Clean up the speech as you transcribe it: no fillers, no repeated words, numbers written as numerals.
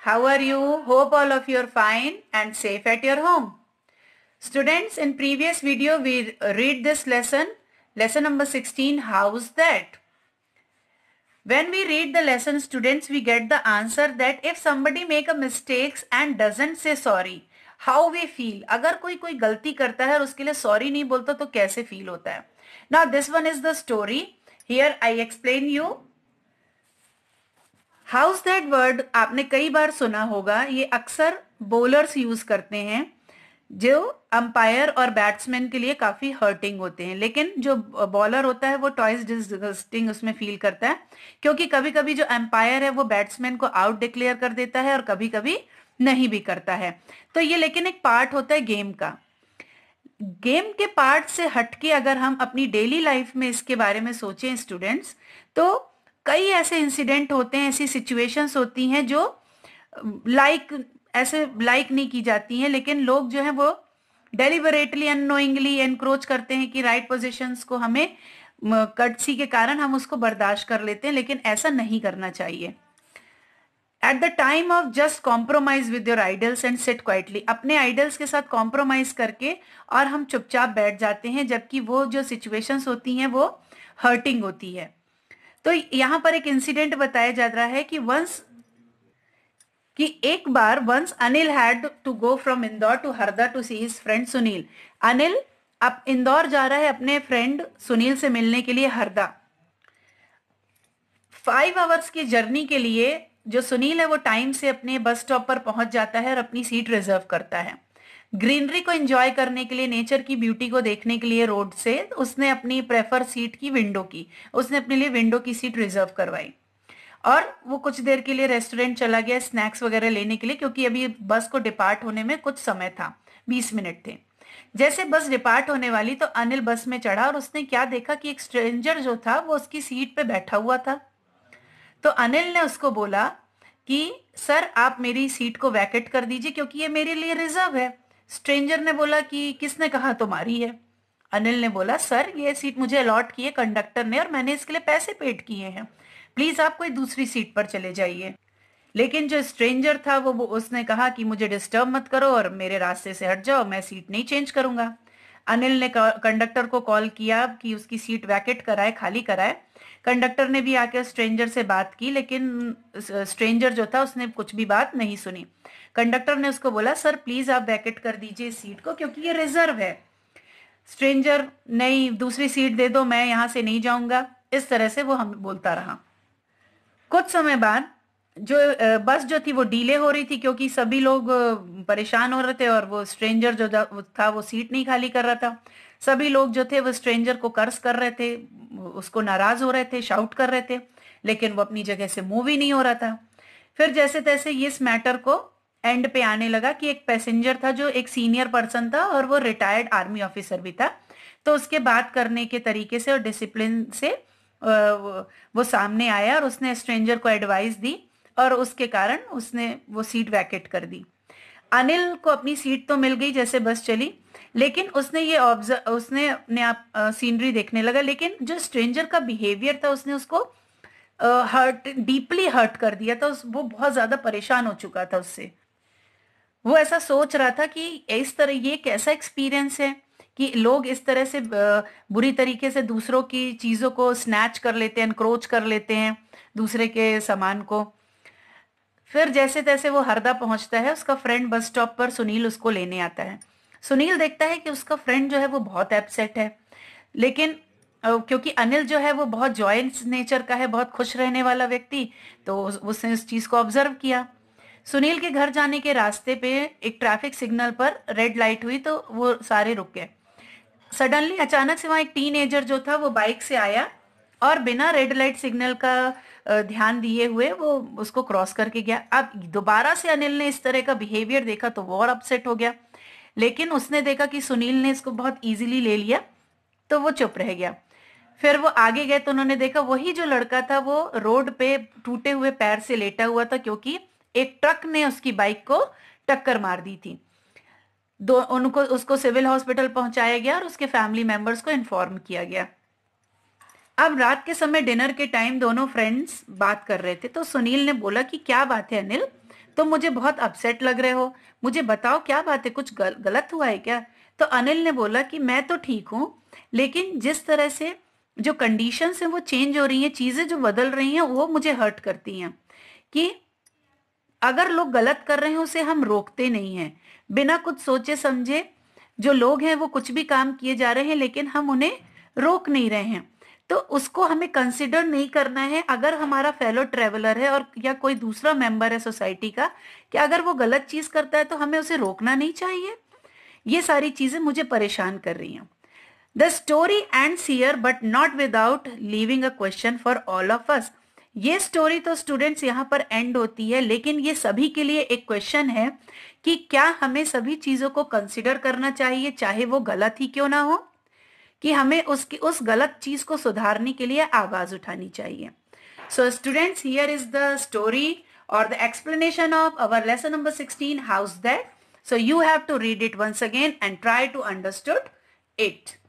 How are you? Hope all of you are fine and safe at your home. Students, in previous video we read this lesson number 16, how's that? When we read the lesson, students, we get the answer that if somebody make a mistakes and doesn't say sorry, how we feel. अगर कोई गलती करता है और उसके लिए sorry नहीं बोलता तो कैसे feel होता है. Now this one is the story. Here I explain you. House that word आपने कई बार सुना होगा. ये अक्सर बॉलर्स यूज करते हैं जो अंपायर और बैट्समैन के लिए काफी हर्टिंग होते हैं, लेकिन जो बॉलर होता है वो टॉइस डिसगस्टिंग उसमें फील करता है, क्योंकि कभी कभी जो अंपायर है वो बैट्समैन को आउट डिक्लेयर कर देता है और कभी कभी नहीं भी करता है. तो ये लेकिन एक पार्ट होता है गेम का. गेम के पार्ट से हटके अगर हम अपनी डेली लाइफ में इसके बारे में सोचें स्टूडेंट्स, तो कई ऐसे इंसिडेंट होते हैं, ऐसी सिचुएशंस होती हैं जो ऐसे लाइक नहीं की जाती हैं, लेकिन लोग जो है वो डेलिबरेटली अननोइंगली एनक्रोच करते हैं कि राइट पोजीशंस को हमें कर्टसी के कारण हम उसको बर्दाश्त कर लेते हैं, लेकिन ऐसा नहीं करना चाहिए. At the time of just compromise with your idols and sit quietly, अपने आइडल्स के साथ कॉम्प्रोमाइज करके और हम चुपचाप बैठ जाते हैं, जबकि वो जो सिचुएशंस होती हैं वो हर्टिंग होती है. तो यहां पर एक इंसिडेंट बताया जा रहा है कि एक बार once Anil had to go from Indore to Harda to see his friend Sunil. Anil अब इंदौर जा रहा है अपने फ्रेंड सुनील से मिलने के लिए हरदा. 5 आवर्स की जर्नी के लिए जो सुनील है वो टाइम से अपने बस स्टॉप पर पहुंच जाता है और अपनी सीट रिजर्व करता है. ग्रीनरी को एंजॉय करने के लिए, नेचर की ब्यूटी को देखने के लिए रोड से उसने अपनी प्रेफर सीट की उसने अपने लिए विंडो की सीट रिजर्व करवाई और वो कुछ देर के लिए रेस्टोरेंट चला गया स्नैक्स वगैरह लेने के लिए, क्योंकि अभी बस को डिपार्ट होने में कुछ समय था, 20 मिनट थे. जैसे बस डिपार्ट होने वाली तो अनिल बस में चढ़ा और उसने क्या देखा कि एक स्ट्रेंजर जो था वो उसकी सीट पे बैठा हुआ था. तो अनिल ने उसको बोला कि सर आप मेरी सीट को वैकेट कर दीजिए क्योंकि ये मेरे लिए रिजर्व है. स्ट्रेंजर ने बोला कि किसने कहा तुम्हारी है. अनिल ने बोला सर ये सीट मुझे अलॉट की है कंडक्टर ने और मैंने इसके लिए पैसे पेड किए हैं, प्लीज आप कोई दूसरी सीट पर चले जाइए. लेकिन जो स्ट्रेंजर था वो उसने कहा कि मुझे डिस्टर्ब मत करो और मेरे रास्ते से हट जाओ, मैं सीट नहीं चेंज करूंगा. अनिल ने कंडक्टर को कॉल किया कि उसकी सीट वैकेट कराए, खाली कराए. कंडक्टर ने भी आकर स्ट्रेंजर से बात की, लेकिन स्ट्रेंजर जो था उसने कुछ भी बात नहीं सुनी. कंडक्टर ने उसको बोला सर प्लीज आप वैकेट कर दीजिए इस सीट को क्योंकि ये रिजर्व है. स्ट्रेंजर नहीं, दूसरी सीट दे दो, मैं यहां से नहीं जाऊंगा. इस तरह से वो हम बोलता रहा. कुछ समय बाद जो बस जो थी वो डिले हो रही थी क्योंकि सभी लोग परेशान हो रहे थे और वो स्ट्रेंजर जो था वो सीट नहीं खाली कर रहा था. सभी लोग जो थे वो स्ट्रेंजर को कर्स कर रहे थे, उसको नाराज हो रहे थे, शाउट कर रहे थे, लेकिन वो अपनी जगह से मूव ही नहीं हो रहा था. फिर जैसे तैसे इस मैटर को एंड पे आने लगा कि एक पैसेंजर था जो एक सीनियर पर्सन था और वो रिटायर्ड आर्मी ऑफिसर भी था. तो उसके बात करने के तरीके से और डिसिप्लिन से वो सामने आया और उसने स्ट्रेंजर को एडवाइस दी और उसके कारण उसने वो सीट वैकेट कर दी. अनिल को अपनी सीट तो मिल गई जैसे बस चली, लेकिन उसने अपने आप सीनरी देखने लगा, लेकिन जो स्ट्रेंजर का बिहेवियर था उसने उसको डीपली हर्ट कर दिया था. वो बहुत ज्यादा परेशान हो चुका था उससे. वो ऐसा सोच रहा था कि इस तरह ये कैसा एक्सपीरियंस है कि लोग इस तरह से बुरी तरीके से दूसरों की चीजों को स्नैच कर लेते हैं, एनक्रोच कर लेते हैं दूसरे के सामान को. फिर जैसे तैसे वो हरदा पहुंचता है. उसका फ्रेंड बस स्टॉप पर सुनील उसको लेने आता है. सुनील देखता है कि उसका फ्रेंड जो है वो बहुत अपसेट है, लेकिन क्योंकि अनिल जो है वो बहुत जॉयंट नेचर का है, बहुत खुश रहने वाला व्यक्ति, तो उसने इस चीज को ऑब्जर्व किया. सुनील के घर जाने के रास्ते पे एक ट्रैफिक सिग्नल पर रेड लाइट हुई तो वो सारे रुक गए. सडनली अचानक से वहां एक टीनेजर जो था वो बाइक से आया और बिना रेड लाइट सिग्नल का ध्यान दिए हुए वो उसको क्रॉस करके गया. अब दोबारा से अनिल ने इस तरह का बिहेवियर देखा तो वो और अपसेट हो गया, लेकिन उसने देखा कि सुनील ने इसको बहुत इजीली ले लिया तो वो चुप रह गया. फिर वो आगे गए तो उन्होंने देखा वही जो लड़का था वो रोड पे टूटे हुए पैर से लेटा हुआ था क्योंकि एक ट्रक ने उसकी बाइक को टक्कर मार दी थी. उसको सिविल हॉस्पिटल पहुंचाया गया और उसके फैमिली मेंबर्स को इन्फॉर्म किया गया. अब रात के समय डिनर के टाइम दोनों फ्रेंड्स बात कर रहे थे तो सुनील ने बोला कि क्या बात है अनिल, तुम मुझे बहुत अपसेट लग रहे हो, मुझे बताओ क्या बात है, कुछ गलत हुआ है क्या? तो अनिल ने बोला कि मैं तो ठीक हूं, लेकिन जिस तरह से जो कंडीशंस हैं वो चेंज हो रही हैं, चीजें जो बदल रही हैं वो मुझे हर्ट करती हैं। कि अगर लोग गलत कर रहे हैं उसे हम रोकते नहीं हैं, बिना कुछ सोचे समझे जो लोग हैं वो कुछ भी काम किए जा रहे हैं लेकिन हम उन्हें रोक नहीं रहे हैं, तो उसको हमें कंसिडर नहीं करना है। अगर हमारा फेलो ट्रेवलर है और या कोई दूसरा मेंबर है सोसाइटी का, कि अगर वो गलत चीज करता है तो हमें उसे रोकना नहीं चाहिए। ये सारी चीजें मुझे परेशान कर रही हैं। The story ends here but not without leaving a question for all of us. ये स्टोरी तो स्टूडेंट्स यहाँ पर एंड होती है, लेकिन ये सभी के लिए एक क्वेश्चन है कि क्या हमें सभी चीजों को कंसिडर करना चाहिए, चाहे वो गलत ही क्यों ना हो, कि हमें उसकी उस गलत चीज को सुधारने के लिए आवाज उठानी चाहिए। So students, here is the story or the explanation of our lesson number 16, how's that? So you have to read it once again and try to understood it.